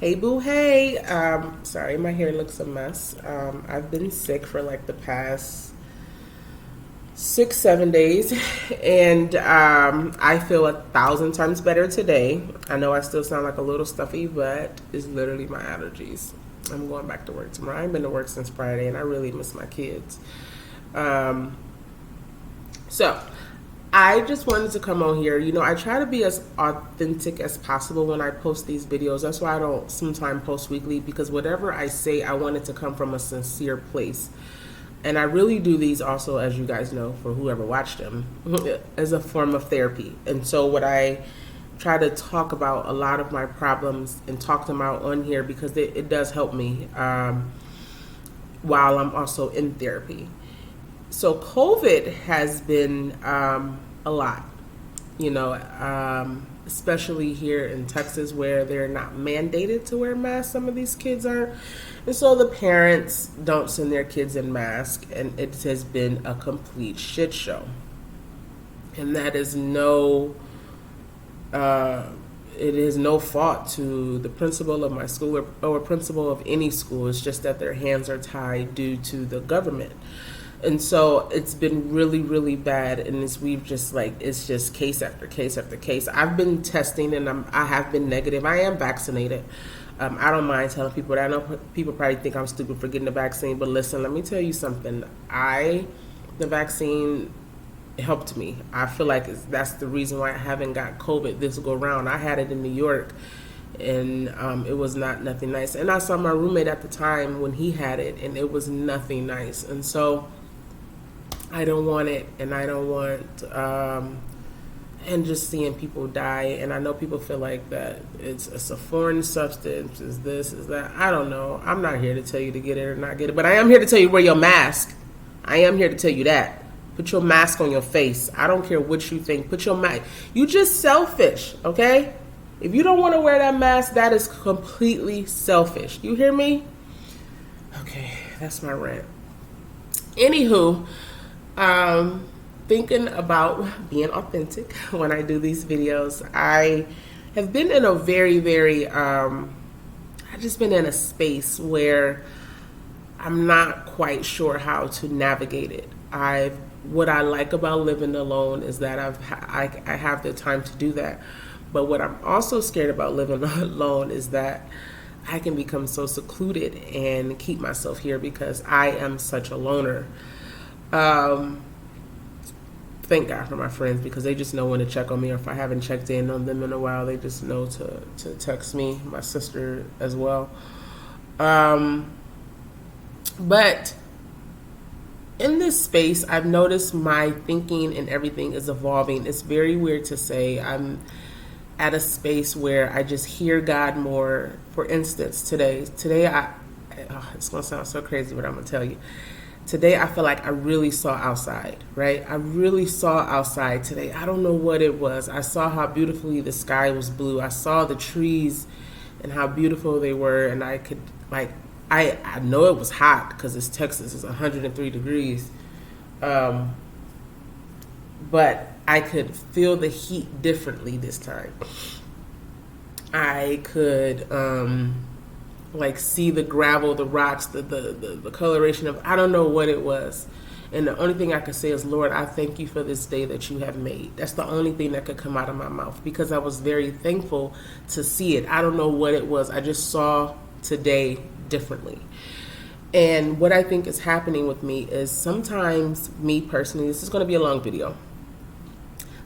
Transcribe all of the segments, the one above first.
Hey boo, hey. Sorry, my hair looks a mess. I've been sick for like the past 6, 7 days, and I feel 1,000 times better today. I know I still sound like a little stuffy, but it's literally my allergies. I'm going back to work tomorrow. I haven't been to work since Friday, and I really miss my kids. Um, so, I just wanted to come on here. I try to be as authentic as possible when I post these videos. That's why I don't sometimes post weekly, because whatever I say, I want it to come from a sincere place. And I really do these also, as you guys know, for whoever watched them, as a form of therapy. And so what I try to talk about a lot of my problems and talk them out on here because it does help me while I'm also in therapy. So COVID has been a lot, especially here in Texas where they're not mandated to wear masks. Some of these kids are. And so the parents don't send their kids in masks, and it has been a complete shit show. And that is it is no fault to the principal of my school or principal of any school. It's just that their hands are tied due to the government. And so it's been really, really bad, and it's just case after case after case. I've been testing, and I have been negative. I am vaccinated. I don't mind telling people that. I know people probably think I'm stupid for getting the vaccine, but listen, let me tell you something. The vaccine helped me. I feel like that's the reason why I haven't got COVID this go round. I had it in New York, and it was nothing nice. And I saw my roommate at the time when he had it, and it was nothing nice. And so I don't want it, and I don't want, and just seeing people die. And I know people feel like that it's a foreign substance, is this, is that. I don't know. I'm not here to tell you to get it or not get it, but I am here to tell you wear your mask. I am here to tell you that. Put your mask on your face. I don't care what you think. Put your mask. You just selfish, okay? If you don't want to wear that mask, that is completely selfish. You hear me? Okay, that's my rant. Anywho, thinking about being authentic when I do these videos, I have been in a very, very, I've just been in a space where I'm not quite sure how to navigate it. What I like about living alone is that I have the time to do that. But what I'm also scared about living alone is that I can become so secluded and keep myself here because I am such a loner. Thank God for my friends, because they just know when to check on me, or if I haven't checked in on them in a while, they just know to text me, my sister as well. But in this space, I've noticed my thinking and everything is evolving. It's very weird to say. I'm at a space where I just hear God more. For instance, today, it's going to sound so crazy, but I'm going to tell you. Today, I feel like I really saw outside, right? I really saw outside today. I don't know what it was. I saw how beautifully the sky was blue. I saw the trees and how beautiful they were. And I could, I know it was hot because it's Texas. It's 103 degrees. But I could feel the heat differently this time. I could see the gravel, the rocks, the coloration of, I don't know what it was. And the only thing I could say is, Lord, I thank you for this day that you have made. That's the only thing that could come out of my mouth, because I was very thankful to see it. I don't know what it was. I just saw today differently. And what I think is happening with me is sometimes, me personally, this is going to be a long video.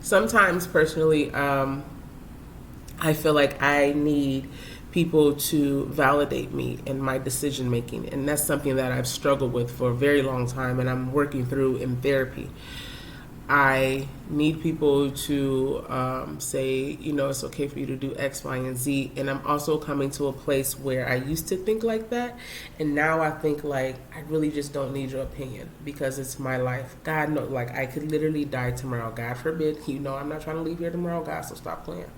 Sometimes personally, I feel like I need people to validate me in my decision making, and that's something that I've struggled with for a very long time, and I'm working through in therapy. I need people to say, it's okay for you to do X, Y, and Z. And I'm also coming to a place where I used to think like that, and now I think like I really just don't need your opinion because it's my life. God knows, I could literally die tomorrow. God forbid. I'm not trying to leave here tomorrow, God, so stop playing.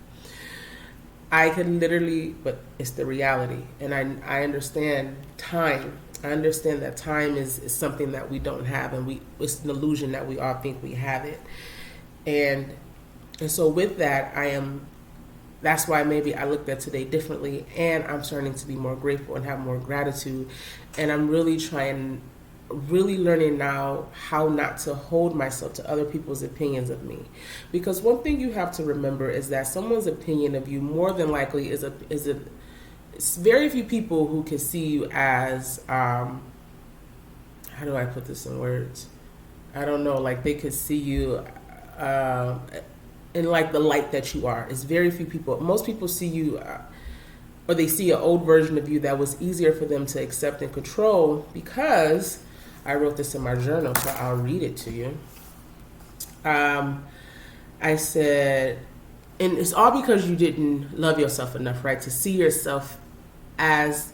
I could literally, but it's the reality. And I understand time. I understand that time is something that we don't have, and it's an illusion that we all think we have it. And so with that, I am that's why maybe I looked at today differently, and I'm starting to be more grateful and have more gratitude. And I'm really learning now how not to hold myself to other people's opinions of me. Because one thing you have to remember is that someone's opinion of you more than likely it's very few people who can see you as, how do I put this in words? I don't know, like they could see you in like the light that you are. It's very few people. Most people see you, or they see an old version of you that was easier for them to accept and control, because I wrote this in my journal, so I'll read it to you. I said, and it's all because you didn't love yourself enough, right? To see yourself as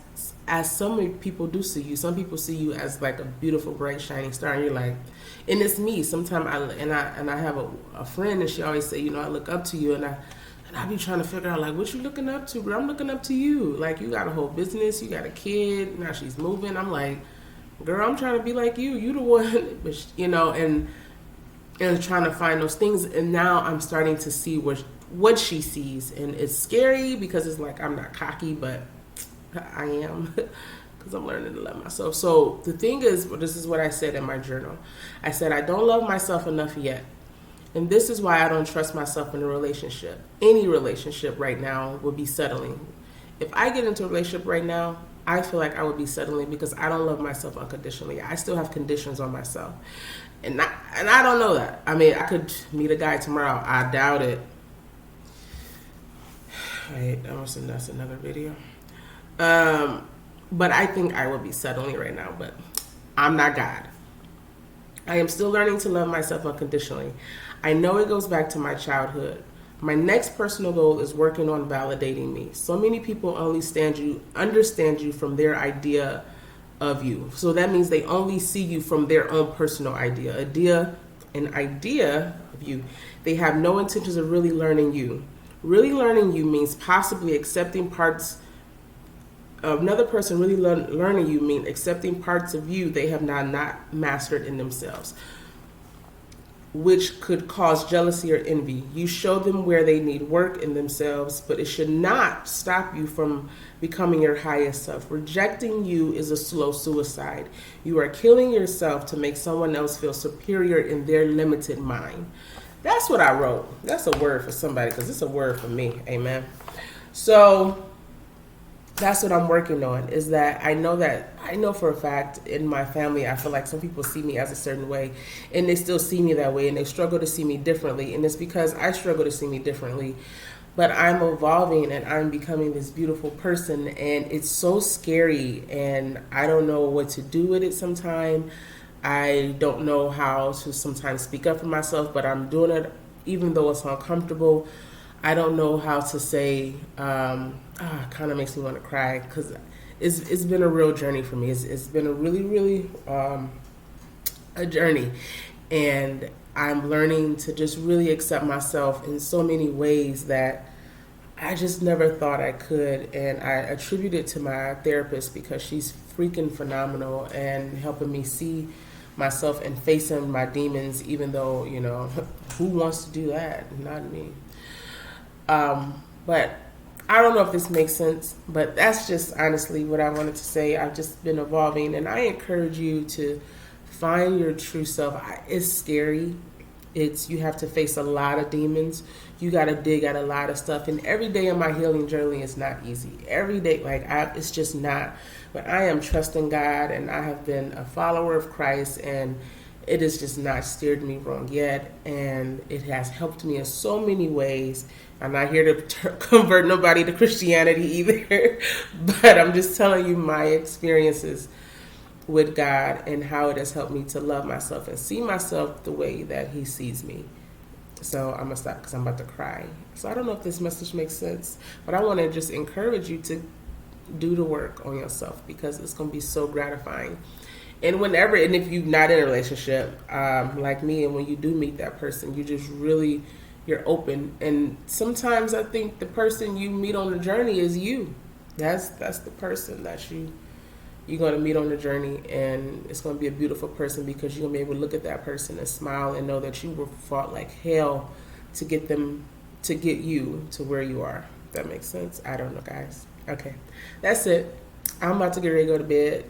so many people do see you. Some people see you as like a beautiful, bright, shining star, and you're like, and it's me. Sometimes I have a friend, and she always say, I look up to you, and I be trying to figure out like, what you looking up to, bro? I'm looking up to you. Like, you got a whole business, you got a kid, now she's moving. I'm like, girl, I'm trying to be like you. You the one, but and trying to find those things. And now I'm starting to see what she sees, and it's scary because it's like I'm not cocky, but I am, because I'm learning to love myself. So the thing is, this is what I said in my journal. I said, I don't love myself enough yet. And this is why I don't trust myself in a relationship. Any relationship right now would be settling. If I get into a relationship right now, I feel like I would be settling because I don't love myself unconditionally. I still have conditions on myself. And I don't know that. I mean, I could meet a guy tomorrow. I doubt it. Wait, that's another video. But I think I will be settling right now, but I'm not God. I am still learning to love myself unconditionally. I know it goes back to my childhood. My next personal goal is working on validating me. So many people only understand you from their idea of you. So that means they only see you from their own personal idea of you. They have no intentions of really learning you. Really learning you means possibly accepting parts of another person. Really learning you means accepting parts of you they have not mastered in themselves, which could cause jealousy or envy. You show them where they need work in themselves, but it should not stop you from becoming your highest self. Rejecting you is a slow suicide. You are killing yourself to make someone else feel superior in their limited mind. That's what I wrote. That's a word for somebody, because it's a word for me. Amen. So that's what I'm working on, is that I know for a fact in my family, I feel like some people see me as a certain way, and they still see me that way, and they struggle to see me differently. And it's because I struggle to see me differently. But I'm evolving and I'm becoming this beautiful person, and it's so scary, and I don't know what to do with it sometimes. I don't know how to sometimes speak up for myself, but I'm doing it even though it's uncomfortable. I don't know how to say, it kind of makes me want to cry, because it's been a real journey for me. It's been a really, really a journey. And I'm learning to just really accept myself in so many ways that I just never thought I could. And I attribute it to my therapist, because she's freaking phenomenal and helping me see myself and facing my demons, even though, who wants to do that? Not me. But I don't know if this makes sense, but that's just honestly what I wanted to say. I've just been evolving, and I encourage you to find your true self. It's scary. You have to face a lot of demons. You got to dig at a lot of stuff. And every day in my healing journey is not easy. Every day, it's just not. But I am trusting God, and I have been a follower of Christ, and it has just not steered me wrong yet. And it has helped me in so many ways. I'm not here to convert nobody to Christianity either. But I'm just telling you my experiences with God and how it has helped me to love myself and see myself the way that He sees me. So I'm going to stop because I'm about to cry. So I don't know if this message makes sense, but I want to just encourage you to do the work on yourself, because it's going to be so gratifying. And if you're not in a relationship like me, and when you do meet that person, you're open. And sometimes I think the person you meet on the journey is you. That's the person that you're going to meet on the journey, and it's going to be a beautiful person, because you're going to be able to look at that person and smile and know that you were fought like hell to get you to where you are. That makes sense. I don't know, guys. Okay, that's it. I'm about to get ready to go to bed,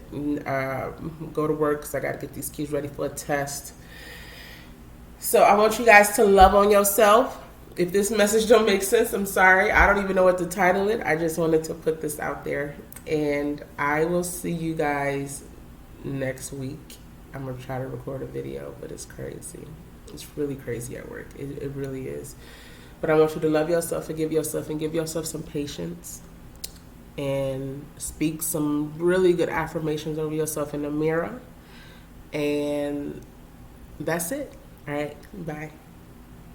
go to work because I got to get these kids ready for a test. So I want you guys to love on yourself. If this message don't make sense, I'm sorry. I don't even know what to title it. I just wanted to put this out there. And I will see you guys next week. I'm going to try to record a video, but it's crazy. It's really crazy at work. It really is. But I want you to love yourself, forgive yourself, and give yourself some patience. And speak some really good affirmations over yourself in the mirror. And that's it. All right. Bye.